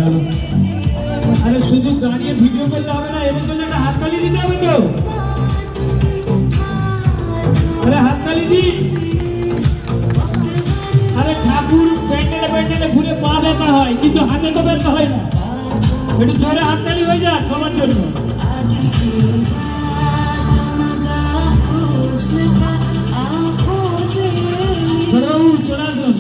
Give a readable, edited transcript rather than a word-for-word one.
গেল। আরে শুধু দাঁড়িয়ে ভিডিও করতে হবে না, এদের জন্য একটা হাততালি দিতে হবে তো। আরে হাততালি দি। আরে ঠাকুর প্যান্ডেলে প্যান্ডেলে ঘুরে পা ব্যথা হয়, কিন্তু হাতে তো ব্যথা হয় না। একটু জোরে হাততালি হয়ে যাক সবার জন্য। চলে আসুন।